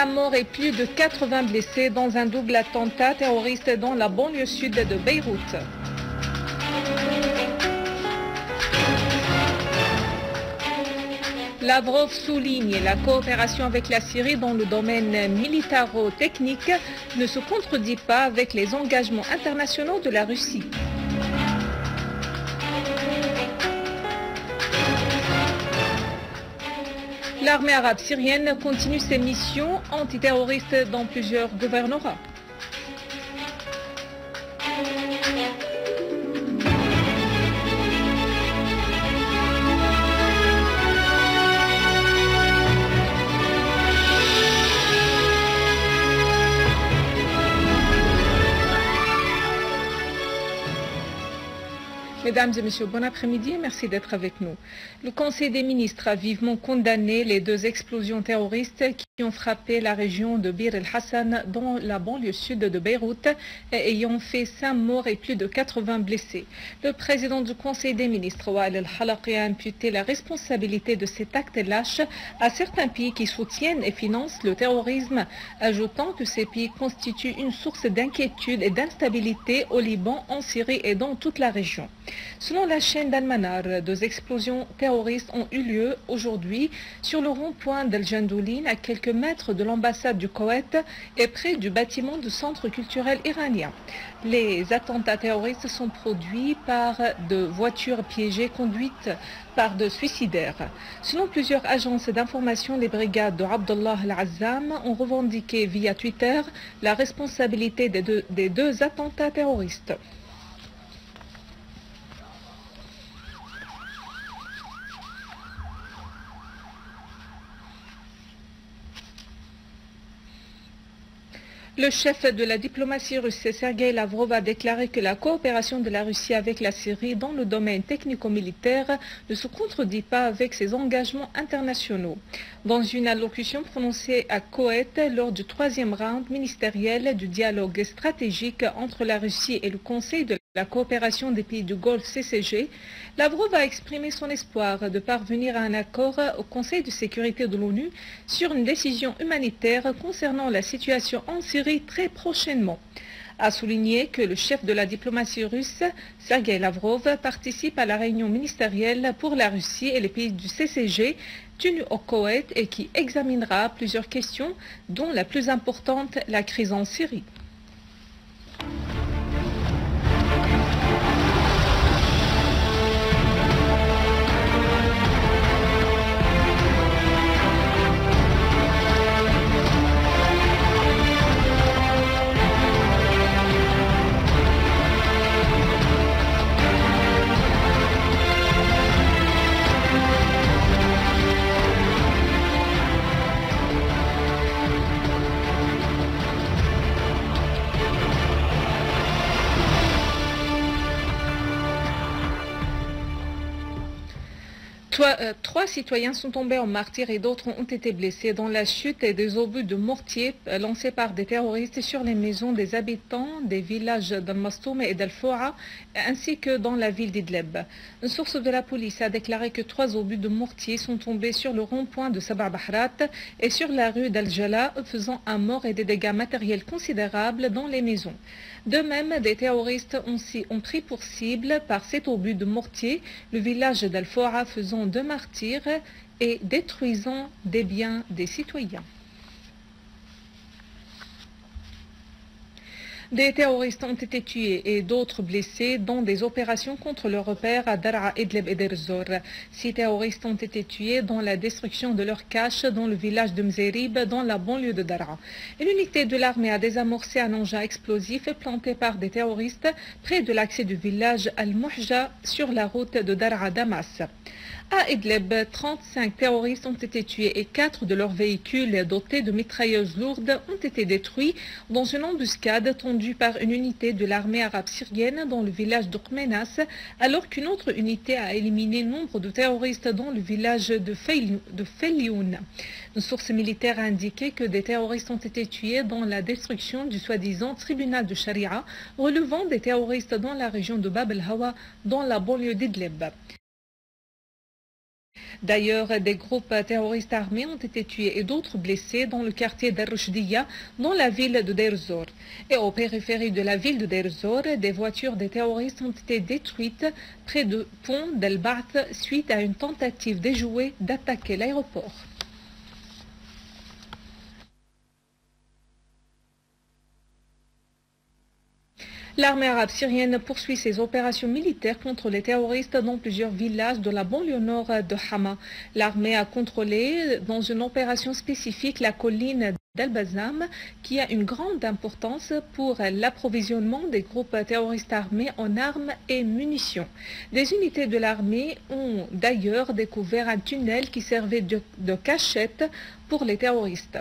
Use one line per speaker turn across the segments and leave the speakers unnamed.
5 morts et plus de 80 blessés dans un double attentat terroriste dans la banlieue sud de Beyrouth. Lavrov souligne la coopération avec la Syrie dans le domaine militaro-technique ne se contredit pas avec les engagements internationaux de la Russie. L'armée arabe syrienne continue ses missions antiterroristes dans plusieurs gouvernorats. Mesdames et messieurs, bon après-midi et merci d'être avec nous. Le Conseil des ministres a vivement condamné les 2 explosions terroristes qui ont frappé la région de Bir el-Hassan dans la banlieue sud de Beyrouth, ayant fait 5 morts et plus de 80 blessés. Le président du Conseil des ministres, Wael el-Halaqi, a imputé la responsabilité de cet acte lâche à certains pays qui soutiennent et financent le terrorisme, ajoutant que ces pays constituent une source d'inquiétude et d'instabilité au Liban, en Syrie et dans toute la région. Selon la chaîne d'Al-Manar, 2 explosions terroristes ont eu lieu aujourd'hui sur le rond-point d'Al-Jandoulin, à quelques mètres de l'ambassade du Koweït et près du bâtiment du centre culturel iranien. Les attentats terroristes sont produits par de voitures piégées conduites par de suicidaires. Selon plusieurs agences d'information, les brigades de Abdullah al-Azzam ont revendiqué via Twitter la responsabilité des deux attentats terroristes. Le chef de la diplomatie russe, Sergueï Lavrov, a déclaré que la coopération de la Russie avec la Syrie dans le domaine technico-militaire ne se contredit pas avec ses engagements internationaux. Dans une allocution prononcée à Koweït lors du 3e round ministériel du dialogue stratégique entre la Russie et le Conseil de la coopération des pays du Golfe CCG, Lavrov a exprimé son espoir de parvenir à un accord au Conseil de sécurité de l'ONU sur une décision humanitaire concernant la situation en Syrie très prochainement. A souligné que le chef de la diplomatie russe, Sergueï Lavrov, participe à la réunion ministérielle pour la Russie et les pays du CCG tenue au Koweït et qui examinera plusieurs questions, dont la plus importante, la crise en Syrie. Trois citoyens sont tombés en martyrs et d'autres ont été blessés dans la chute des obus de mortier lancés par des terroristes sur les maisons des habitants des villages d'Al-Mastoum et d'Al-Foua ainsi que dans la ville d'Idleb. Une source de la police a déclaré que 3 obus de mortier sont tombés sur le rond-point de Sabah Bahrat et sur la rue d'Al-Jala, faisant un mort et des dégâts matériels considérables dans les maisons. De même, des terroristes ont pris pour cible par 7 obus de mortier le village d'Al-Foua, faisant 2 martyrs et détruisant des biens des citoyens. Des terroristes ont été tués et d'autres blessés dans des opérations contre leurs repères à Daraa, Idlib et Deir ez-Zor. 6 terroristes ont été tués dans la destruction de leur cache dans le village de Mzerib, dans la banlieue de Daraa. Une unité de l'armée a désamorcé un engin explosif planté par des terroristes près de l'accès du village Al-Muhja sur la route de Daraa à Damas. À Idlib, 35 terroristes ont été tués et 4 de leurs véhicules dotés de mitrailleuses lourdes ont été détruits dans une embuscade tendue par une unité de l'armée arabe syrienne dans le village d'Oukmenas, alors qu'une autre unité a éliminé nombre de terroristes dans le village de Felioun. Une source militaire a indiqué que des terroristes ont été tués dans la destruction du soi-disant tribunal de Sharia relevant des terroristes dans la région de Bab el-Hawa, dans la banlieue d'Idlib. D'ailleurs, des groupes terroristes armés ont été tués et d'autres blessés dans le quartier d'Al-Rushdiya, dans la ville de Deir ez-Zor. Et au périphérie de la ville de Deir ez-Zor, des voitures des terroristes ont été détruites près du pont d'El-Ba'th suite à une tentative déjouée d'attaquer l'aéroport. L'armée arabe syrienne poursuit ses opérations militaires contre les terroristes dans plusieurs villages de la banlieue nord de Hama. L'armée a contrôlé dans une opération spécifique la colline d'Al-Bazam, qui a une grande importance pour l'approvisionnement des groupes terroristes armés en armes et munitions. Des unités de l'armée ont d'ailleurs découvert un tunnel qui servait de cachette pour les terroristes.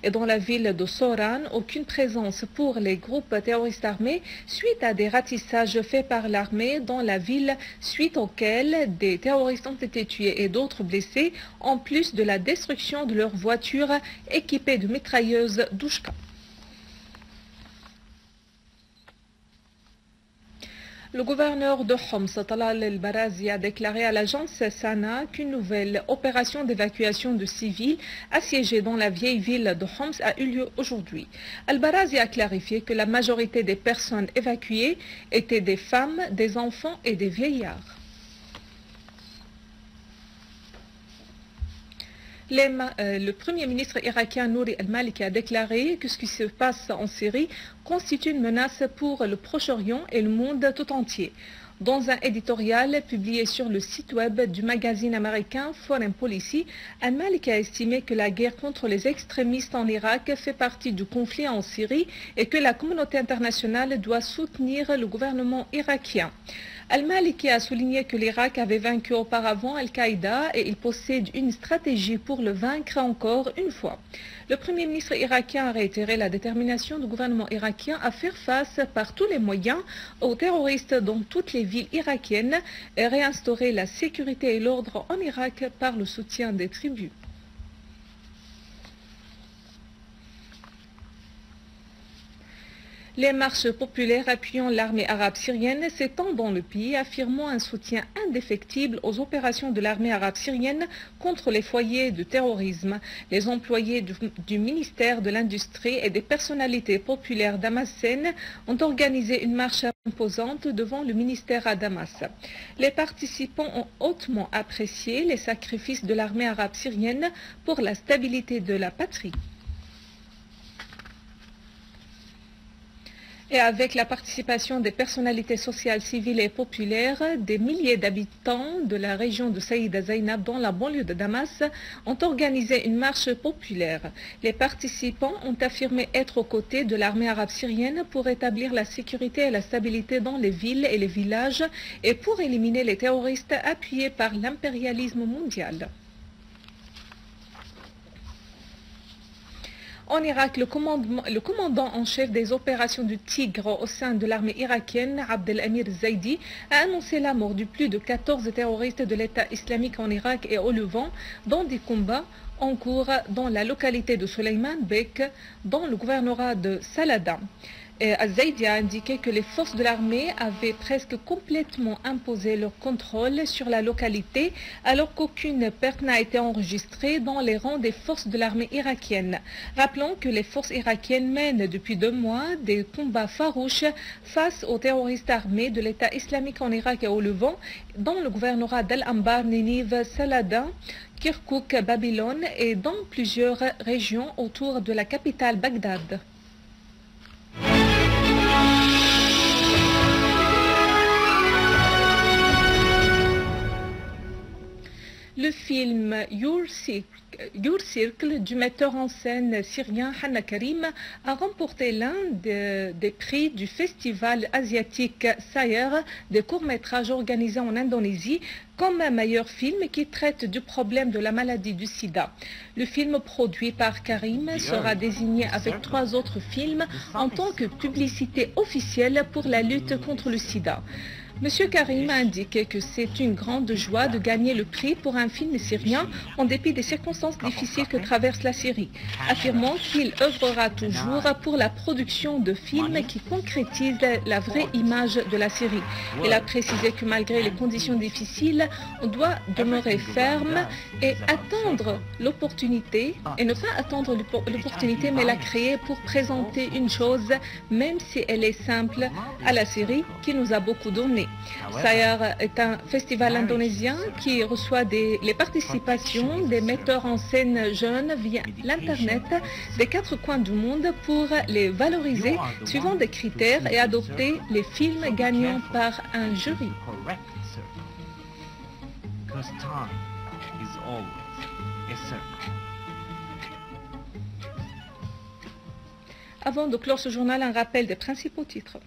Et dans la ville de Soran, aucune présence pour les groupes terroristes armés suite à des ratissages faits par l'armée dans la ville, suite auxquels des terroristes ont été tués et d'autres blessés, en plus de la destruction de leurs voitures équipées de mitrailleuses Douchka. Le gouverneur de Homs, Talal El-Barazi, a déclaré à l'agence Sana qu'une nouvelle opération d'évacuation de civils assiégés dans la vieille ville de Homs a eu lieu aujourd'hui. El-Barazi a clarifié que la majorité des personnes évacuées étaient des femmes, des enfants et des vieillards. Le premier ministre irakien Nouri al-Maliki a déclaré que ce qui se passe en Syrie constitue une menace pour le Proche-Orient et le monde tout entier. Dans un éditorial publié sur le site web du magazine américain Foreign Policy, al-Maliki a estimé que la guerre contre les extrémistes en Irak fait partie du conflit en Syrie et que la communauté internationale doit soutenir le gouvernement irakien. Al-Maliki a souligné que l'Irak avait vaincu auparavant Al-Qaïda et il possède une stratégie pour le vaincre encore une fois. Le Premier ministre irakien a réitéré la détermination du gouvernement irakien à faire face par tous les moyens aux terroristes dans toutes les villes irakiennes et réinstaurer la sécurité et l'ordre en Irak par le soutien des tribus. Les marches populaires appuyant l'armée arabe syrienne s'étendent dans le pays, affirmant un soutien indéfectible aux opérations de l'armée arabe syrienne contre les foyers de terrorisme. Les employés du ministère de l'Industrie et des personnalités populaires damascènes ont organisé une marche imposante devant le ministère à Damas. Les participants ont hautement apprécié les sacrifices de l'armée arabe syrienne pour la stabilité de la patrie. Et avec la participation des personnalités sociales, civiles et populaires, des milliers d'habitants de la région de Saïda Zainab, dans la banlieue de Damas, ont organisé une marche populaire. Les participants ont affirmé être aux côtés de l'armée arabe syrienne pour établir la sécurité et la stabilité dans les villes et les villages et pour éliminer les terroristes appuyés par l'impérialisme mondial. En Irak, le commandant en chef des opérations du Tigre au sein de l'armée irakienne, Abdelamir Zaidi, a annoncé la mort de plus de 14 terroristes de l'État islamique en Irak et au Levant dans des combats en cours dans la localité de Suleiman Bek, dans le gouvernorat de Salada. Zaidi a indiqué que les forces de l'armée avaient presque complètement imposé leur contrôle sur la localité alors qu'aucune perte n'a été enregistrée dans les rangs des forces de l'armée irakienne. Rappelons que les forces irakiennes mènent depuis 2 mois des combats farouches face aux terroristes armés de l'État islamique en Irak et au Levant, dans le gouvernorat d'Al-Anbar, Ninive, Salada, Kirkouk, Babylone et dans plusieurs régions autour de la capitale Bagdad. Le film Your Circle du metteur en scène syrien Hanna Karim a remporté l'un des prix du festival asiatique Sayer des courts-métrages organisé en Indonésie comme un meilleur film qui traite du problème de la maladie du sida. Le film produit par Karim sera désigné avec 3 autres films en tant que publicité officielle pour la lutte contre le sida. Monsieur Karim a indiqué que c'est une grande joie de gagner le prix pour un film syrien en dépit des circonstances difficiles que traverse la Syrie, affirmant qu'il œuvrera toujours pour la production de films qui concrétisent la vraie image de la Syrie. Il a précisé que malgré les conditions difficiles, on doit demeurer ferme et attendre l'opportunité, et ne pas attendre l'opportunité, mais la créer pour présenter une chose, même si elle est simple, à la Syrie qui nous a beaucoup donné. Sayar est un festival indonésien qui reçoit les participations des metteurs en scène jeunes via l'Internet des 4 coins du monde pour les valoriser suivant des critères et adopter les films gagnants par un jury. Avant de clore ce journal, un rappel des principaux titres.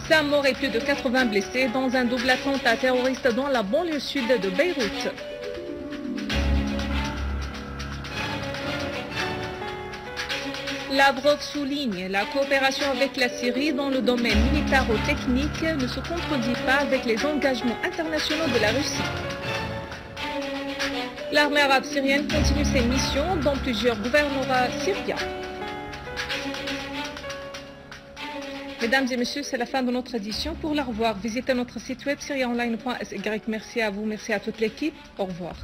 5 morts et plus de 80 blessés dans un double attentat terroriste dans la banlieue sud de Beyrouth. Lavrov souligne la coopération avec la Syrie dans le domaine militaro-technique ne se contredit pas avec les engagements internationaux de la Russie. L'armée arabe syrienne continue ses missions dans plusieurs gouvernorats syriens. Mesdames et messieurs, c'est la fin de notre édition. Pour la revoir, visitez notre site web syriaonline.sy. Merci à vous, merci à toute l'équipe. Au revoir.